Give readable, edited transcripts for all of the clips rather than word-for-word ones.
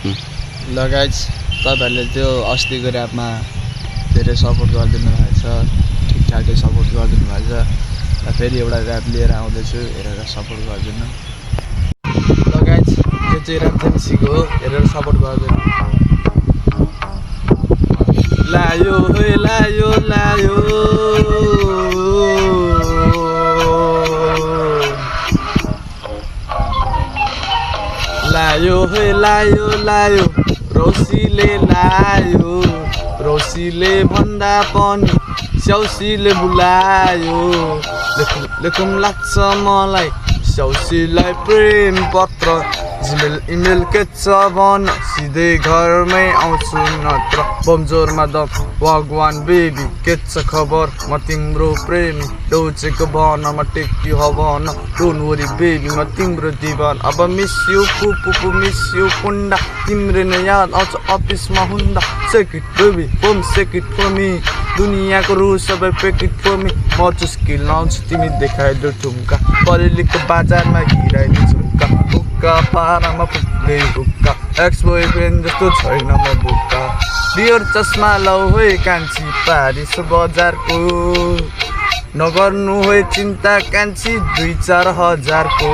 ल गाइज तपाईहरुले त्यो अस्तिको र्यापमा धेरै सपोर्ट गरिदिनु भएछ, ठिकठाकै सपोर्ट गरिदिनु भएछ। र फेरि एउटा र्याप लिएर आउँदैछु, हेरेर सपोर्ट गरिदिनु। ल गाइज यो चाहिँ र्याप जेन्सीको हो, हेरेर सपोर्ट गरिदिनु। लायो हे लायो लायो लायो हे लायो लायो रौसीले लायो, रौसीले भन्दा पनि स्याउसीले बुलायो। लेखौँ लाग्छ मलाई स्याउसीलाई प्रेम पत्र, जिमेल इमेल के छ भन, सिधै घरमै आउँछु नत्र। बमजोरमा दम भगवान बेबी के छ खबर, म तिम्रो प्रेमी डौचेको भन, म टेकी हवन। डोन्ट वरी बेबी म तिम्रो दिवान, अब मिस यु पुपु मिस यु कुन्डा, तिम्रो नै याद आउँछ अफिसमा हुँदा। Shake it baby bam shake it for me, दुनियाँको रु सबै पेक इट फर मी। म चुस्की लाउँछु तिमी देखाइदेऊ ठुम्का, परेलीको बाजारमा गिराइदिउ झुम्का। हुक्का पारामा फुक्दै हुक्का, एक्स बोयफ्रेन्ड जस्तो छैन म बुक्का। डियर चस्मा लौ है कान्छी पारिस बजारको, नगर्नु है चिन्ता कान्छी 2-4 हजारको।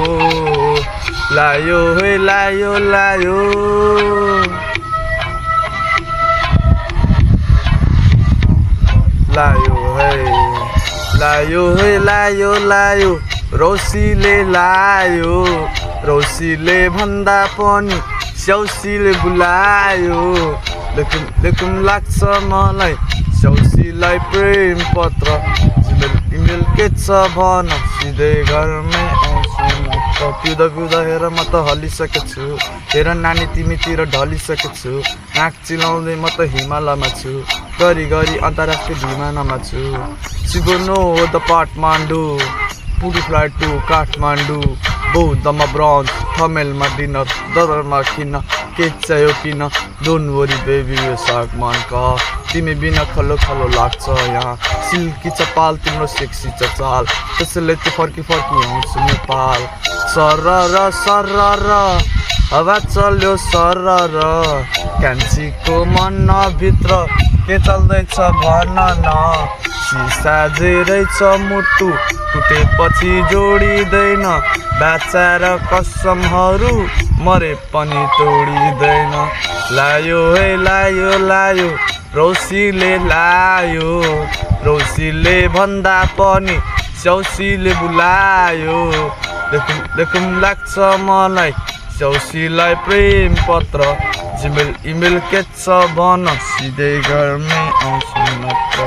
लायो है लायो लायो लायो है लायो है लायो लायो रौसीले लायो, रौसीले भन्दा पनि स्याउसीले बुलायो। लेखौँ लाग्छ मलाई स्याउसीलाई प्रेम पत्र, जिमेल इमेल के छ भन, सिधै घरमै आउँछु नत्र। पिउँदा हेर म त हलिसकेछु, हेर नानी तिमीतिर ढलिसकेछु। नाक चिलाउँदै म त हिमालयमा छु, गरी अन्तर्राष्ट्रिय विमानमा छु। सिगोनो हो द काठमाडौँ, पुरी फ्लाइट टु काठमाडौँ। बौद्धमा ब्रन्च, थमेलमा डिनर, दरबारमा किन के चाहियो किन। डोन्ट वरी बेबी यो सागमान का, तिमी बिना खलो खलो लाग्छ यहाँ। सिल्की चपाल तिम्रो सेक्सी छ चाल, त्यसैले त्यो फर्की आउँछु नेपाल। सरर सरर हावा चल्यो सरर, कान्छीको मनभित्र के चल्दैछ भन न। सिसा जेरै छ मुटु टुटेपछि जोडिँदैन, बाचार कसमहरू मरे पनि तोडिँदैन। लायो है लायो लायो रौसीले लायो, रौसीले भन्दा पनि स्याउसीले बुलायो। लेखौँ लाग्छ मलाई स्याउसीलाई प्रेम पत्र, जिमेल इमेल के छ भन, सिधै घरमै आउँछु नत्र।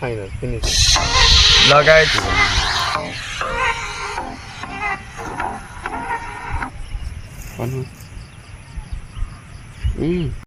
फाइनल फिनिस लगाइदिनु।